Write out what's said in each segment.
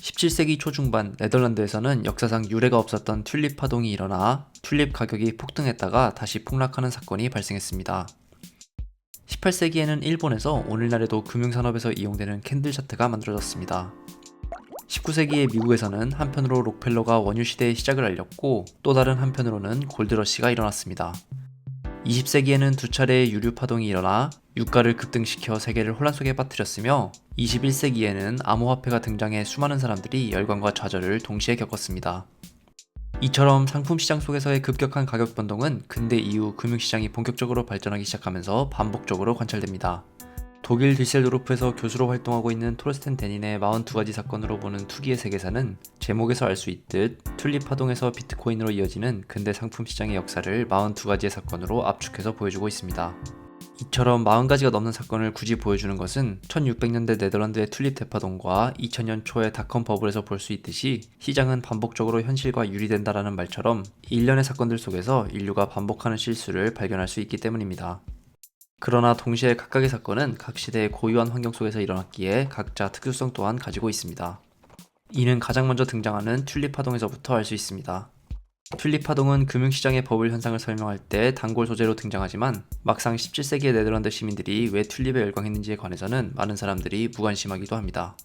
17세기 초중반 네덜란드에서는 역사상 유례가 없었던 튤립 파동이 일어나 튤립 가격이 폭등했다가 다시 폭락하는 사건이 발생했습니다. 18세기에는 일본에서 오늘날에도 금융산업에서 이용되는 캔들샤트가 만들어졌습니다. 19세기의 미국에서는 한편으로 록펠러가 원유시대의 시작을 알렸고 또 다른 한편으로는 골드러시가 일어났습니다. 20세기에는 두 차례의 유류 파동이 일어나 유가를 급등시켜 세계를 혼란 속에 빠뜨렸으며 21세기에는 암호화폐가 등장해 수많은 사람들이 열광과 좌절을 동시에 겪었습니다. 이처럼 상품시장 속에서의 급격한 가격 변동은 근대 이후 금융시장이 본격적으로 발전하기 시작하면서 반복적으로 관찰됩니다. 독일 뒤셀도르프에서 교수로 활동하고 있는 토르스텐 데닌의 42가지 사건으로 보는 투기의 세계사는 제목에서 알 수 있듯 튤립 파동에서 비트코인으로 이어지는 근대 상품 시장의 역사를 42가지의 사건으로 압축해서 보여주고 있습니다. 이처럼 40가지가 넘는 사건을 굳이 보여주는 것은 1600년대 네덜란드의 튤립 대파동과 2000년 초의 닷컴 버블에서 볼 수 있듯이 시장은 반복적으로 현실과 유리된다라는 말처럼 일련의 사건들 속에서 인류가 반복하는 실수를 발견할 수 있기 때문입니다. 그러나 동시에 각각의 사건은 각 시대의 고유한 환경 속에서 일어났기에 각자 특수성 또한 가지고 있습니다. 이는 가장 먼저 등장하는 튤립 파동에서부터 알 수 있습니다. 튤립 파동은 금융시장의 버블 현상을 설명할 때 단골 소재로 등장하지만 막상 17세기의 네덜란드 시민들이 왜 튤립에 열광했는지에 관해서는 많은 사람들이 무관심하기도 합니다.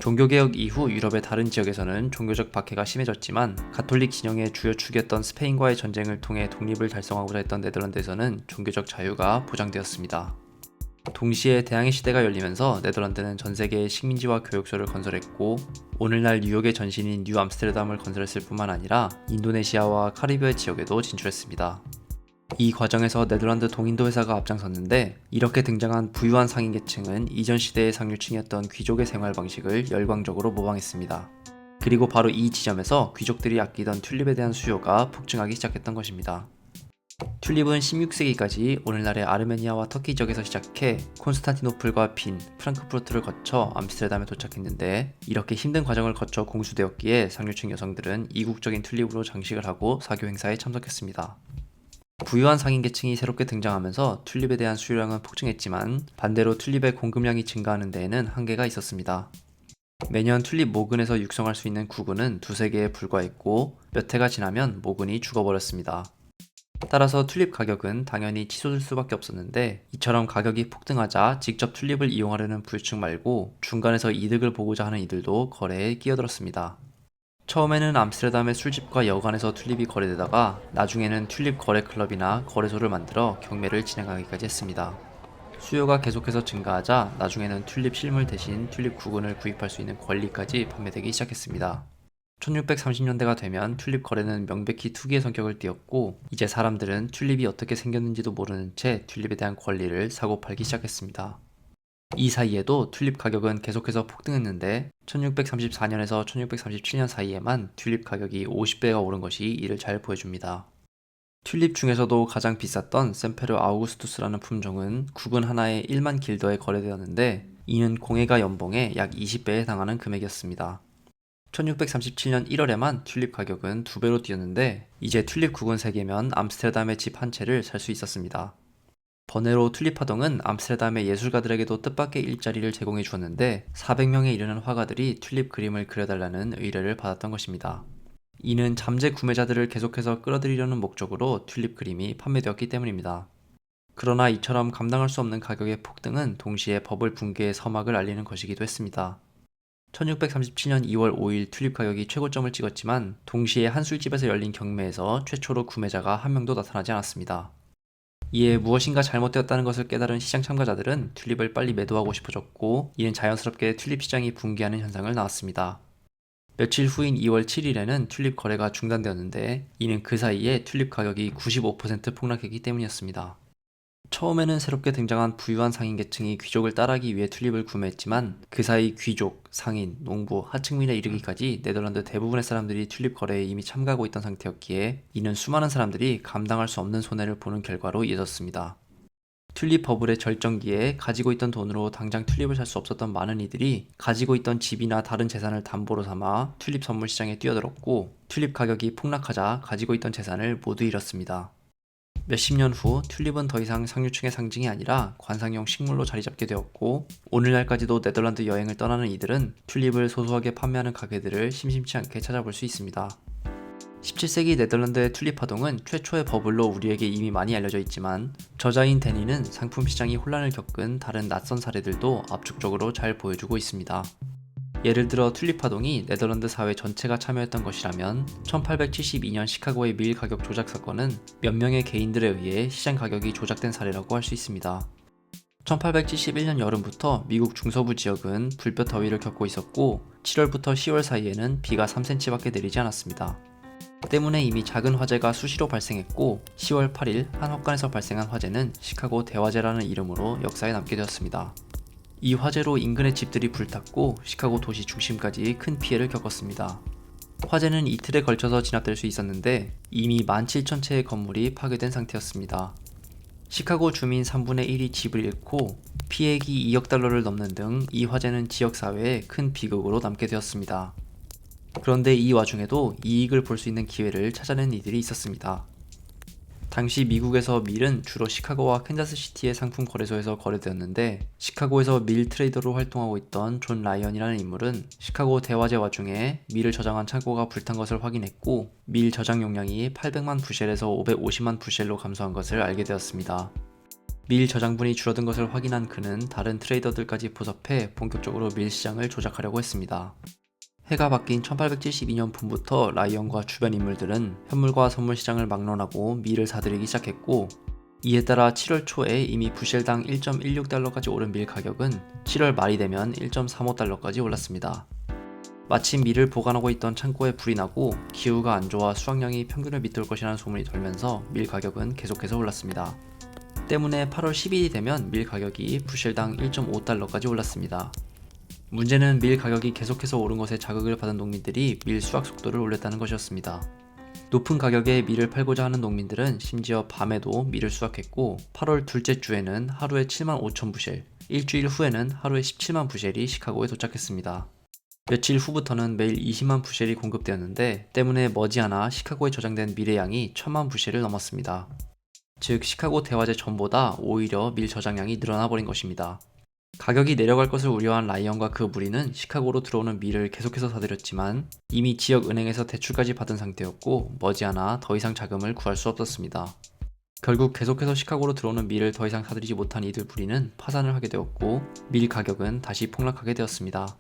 종교개혁 이후 유럽의 다른 지역에서는 종교적 박해가 심해졌지만 가톨릭 진영의 주요 축이었던 스페인과의 전쟁을 통해 독립을 달성하고자 했던 네덜란드에서는 종교적 자유가 보장되었습니다. 동시에 대항해 시대가 열리면서 네덜란드는 전 세계의 식민지와 교육소를 건설했고 오늘날 뉴욕의 전신인 뉴 암스테르담을 건설했을 뿐만 아니라 인도네시아와 카리브해 지역에도 진출했습니다. 이 과정에서 네덜란드 동인도 회사가 앞장섰는데 이렇게 등장한 부유한 상인계층은 이전 시대의 상류층이었던 귀족의 생활 방식을 열광적으로 모방했습니다. 그리고 바로 이 지점에서 귀족들이 아끼던 튤립에 대한 수요가 폭증하기 시작했던 것입니다. 튤립은 16세기까지 오늘날의 아르메니아와 터키 지역에서 시작해 콘스탄티노플과 빈, 프랑크푸르트를 거쳐 암스테르담에 도착했는데 이렇게 힘든 과정을 거쳐 공수되었기에 상류층 여성들은 이국적인 튤립으로 장식을 하고 사교 행사에 참석했습니다. 부유한 상인계층이 새롭게 등장하면서 튤립에 대한 수요량은 폭증했지만 반대로 튤립의 공급량이 증가하는 데에는 한계가 있었습니다. 매년 튤립 모근에서 육성할 수 있는 구근은 두세 개에 불과했고 몇 해가 지나면 모근이 죽어버렸습니다. 따라서 튤립 가격은 당연히 치솟을 수밖에 없었는데 이처럼 가격이 폭등하자 직접 튤립을 이용하려는 부유층 말고 중간에서 이득을 보고자 하는 이들도 거래에 끼어들었습니다. 처음에는 암스테르담의 술집과 여관에서 튤립이 거래되다가 나중에는 튤립 거래 클럽이나 거래소를 만들어 경매를 진행하기까지 했습니다. 수요가 계속해서 증가하자 나중에는 튤립 실물 대신 튤립 구근을 구입할 수 있는 권리까지 판매되기 시작했습니다. 1630년대가 되면 튤립 거래는 명백히 투기의 성격을 띠었고 이제 사람들은 튤립이 어떻게 생겼는지도 모르는 채 튤립에 대한 권리를 사고 팔기 시작했습니다. 이 사이에도 튤립 가격은 계속해서 폭등했는데 1634년에서 1637년 사이에만 튤립 가격이 50배가 오른 것이 이를 잘 보여줍니다. 튤립 중에서도 가장 비쌌던 샘페르 아우구스투스라는 품종은 구근 하나에 1만 길더에 거래되었는데 이는 공예가 연봉의 약 20배에 해당하는 금액이었습니다. 1637년 1월에만 튤립 가격은 2배로 뛰었는데 이제 튤립 구근 3개면 암스테르담의 집 한 채를 살 수 있었습니다. 번외로 튤립 파동은 암스테르담의 예술가들에게도 뜻밖의 일자리를 제공해 주었는데 400명에 이르는 화가들이 튤립 그림을 그려달라는 의뢰를 받았던 것입니다. 이는 잠재 구매자들을 계속해서 끌어들이려는 목적으로 튤립 그림이 판매되었기 때문입니다. 그러나 이처럼 감당할 수 없는 가격의 폭등은 동시에 버블 붕괴의 서막을 알리는 것이기도 했습니다. 1637년 2월 5일 튤립 가격이 최고점을 찍었지만 동시에 한 술집에서 열린 경매에서 최초로 구매자가 한 명도 나타나지 않았습니다. 이에 무엇인가 잘못되었다는 것을 깨달은 시장 참가자들은 튤립을 빨리 매도하고 싶어졌고 이는 자연스럽게 튤립 시장이 붕괴하는 현상을 낳았습니다. 며칠 후인 2월 7일에는 튤립 거래가 중단되었는데 이는 그 사이에 튤립 가격이 95% 폭락했기 때문이었습니다. 처음에는 새롭게 등장한 부유한 상인계층이 귀족을 따라하기 위해 튤립을 구매했지만 그 사이 귀족, 상인, 농부, 하층민에 이르기까지 네덜란드 대부분의 사람들이 튤립 거래에 이미 참가하고 있던 상태였기에 이는 수많은 사람들이 감당할 수 없는 손해를 보는 결과로 이어졌습니다. 튤립 버블의 절정기에 가지고 있던 돈으로 당장 튤립을 살 수 없었던 많은 이들이 가지고 있던 집이나 다른 재산을 담보로 삼아 튤립 선물 시장에 뛰어들었고 튤립 가격이 폭락하자 가지고 있던 재산을 모두 잃었습니다. 몇십 년 후 튤립은 더 이상 상류층의 상징이 아니라 관상용 식물로 자리 잡게 되었고, 오늘날까지도 네덜란드 여행을 떠나는 이들은 튤립을 소소하게 판매하는 가게들을 심심치 않게 찾아볼 수 있습니다. 17세기 네덜란드의 튤립 파동은 최초의 버블로 우리에게 이미 많이 알려져 있지만, 저자인 데니는 상품 시장이 혼란을 겪은 다른 낯선 사례들도 압축적으로 잘 보여주고 있습니다. 예를 들어 튤립 파동이 네덜란드 사회 전체가 참여했던 것이라면 1872년 시카고의 밀 가격 조작 사건은 몇 명의 개인들에 의해 시장 가격이 조작된 사례라고 할 수 있습니다. 1871년 여름부터 미국 중서부 지역은 불볕 더위를 겪고 있었고, 7월부터 10월 사이에는 비가 3cm밖에 내리지 않았습니다. 때문에 이미 작은 화재가 수시로 발생했고, 10월 8일 한 헛간에서 발생한 화재는 시카고 대화재라는 이름으로 역사에 남게 되었습니다. 이 화재로 인근의 집들이 불탔고 시카고 도시 중심까지 큰 피해를 겪었습니다. 화재는 이틀에 걸쳐서 진압될 수 있었는데 이미 17,000채의 건물이 파괴된 상태였습니다. 시카고 주민 3분의 1이 집을 잃고 피해액이 2억 달러를 넘는 등 이 화재는 지역사회에 큰 비극으로 남게 되었습니다. 그런데 이 와중에도 이익을 볼 수 있는 기회를 찾아낸 이들이 있었습니다. 당시 미국에서 밀은 주로 시카고와 캔자스시티의 상품 거래소에서 거래되었는데, 시카고에서 밀 트레이더로 활동하고 있던 존 라이언이라는 인물은 시카고 대화재 와중에 밀을 저장한 창고가 불탄 것을 확인했고, 밀 저장 용량이 800만 부셸에서 550만 부셸로 감소한 것을 알게 되었습니다. 밀 저장분이 줄어든 것을 확인한 그는 다른 트레이더들까지 포섭해 본격적으로 밀 시장을 조작하려고 했습니다. 해가 바뀐 1872년 봄부터 라이언과 주변 인물들은 현물과 선물 시장을 막론하고 밀을 사들이기 시작했고, 이에 따라 7월 초에 이미 부셸당 1.16달러까지 오른 밀 가격은 7월 말이 되면 1.35달러까지 올랐습니다. 마침 밀을 보관하고 있던 창고에 불이 나고 기후가 안 좋아 수확량이 평균을 밑돌 것이라는 소문이 돌면서 밀 가격은 계속해서 올랐습니다. 때문에 8월 10일이 되면 밀 가격이 부셸당 1.5달러까지 올랐습니다. 문제는 밀 가격이 계속해서 오른 것에 자극을 받은 농민들이 밀 수확 속도를 올렸다는 것이었습니다. 높은 가격에 밀을 팔고자 하는 농민들은 심지어 밤에도 밀을 수확했고, 8월 둘째 주에는 하루에 7만 5천 부셸, 일주일 후에는 하루에 17만 부셸이 시카고에 도착했습니다. 며칠 후부터는 매일 20만 부셸이 공급되었는데, 때문에 머지않아 시카고에 저장된 밀의 양이 1000만 부셸을 넘었습니다. 즉 시카고 대화재 전보다 오히려 밀 저장량이 늘어나 버린 것입니다. 가격이 내려갈 것을 우려한 라이언과 그 무리는 시카고로 들어오는 밀을 계속해서 사들였지만 이미 지역 은행에서 대출까지 받은 상태였고, 머지않아 더 이상 자금을 구할 수 없었습니다. 결국 계속해서 시카고로 들어오는 밀을 더 이상 사들이지 못한 이들 무리는 파산을 하게 되었고, 밀 가격은 다시 폭락하게 되었습니다.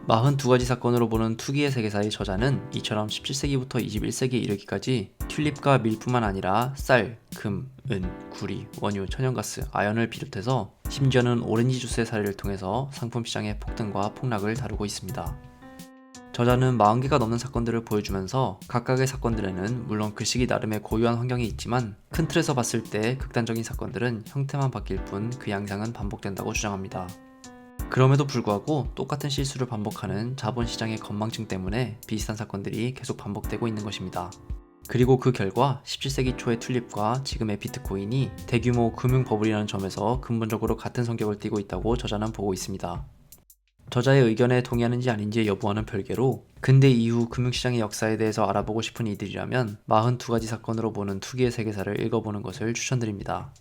42가지 사건으로 보는 투기의 세계사의 저자는 이처럼 17세기부터 21세기에 이르기까지 튤립과 밀뿐만 아니라 쌀, 금, 은, 구리, 원유, 천연가스, 아연을 비롯해서 심지어는 오렌지 주스의 사례를 통해서 상품 시장의 폭등과 폭락을 다루고 있습니다. 저자는 40개가 넘는 사건들을 보여주면서 각각의 사건들에는 물론 글쓰기 나름의 고유한 환경이 있지만 큰 틀에서 봤을 때 극단적인 사건들은 형태만 바뀔 뿐 그 양상은 반복된다고 주장합니다. 그럼에도 불구하고 똑같은 실수를 반복하는 자본시장의 건망증 때문에 비슷한 사건들이 계속 반복되고 있는 것입니다. 그리고 그 결과 17세기 초의 튤립과 지금의 비트코인이 대규모 금융버블이라는 점에서 근본적으로 같은 성격을 띠고 있다고 저자는 보고 있습니다. 저자의 의견에 동의하는지 아닌지의 여부와는 별개로 근대 이후 금융시장의 역사에 대해서 알아보고 싶은 이들이라면 42가지 사건으로 보는 투기의 세계사를 읽어보는 것을 추천드립니다.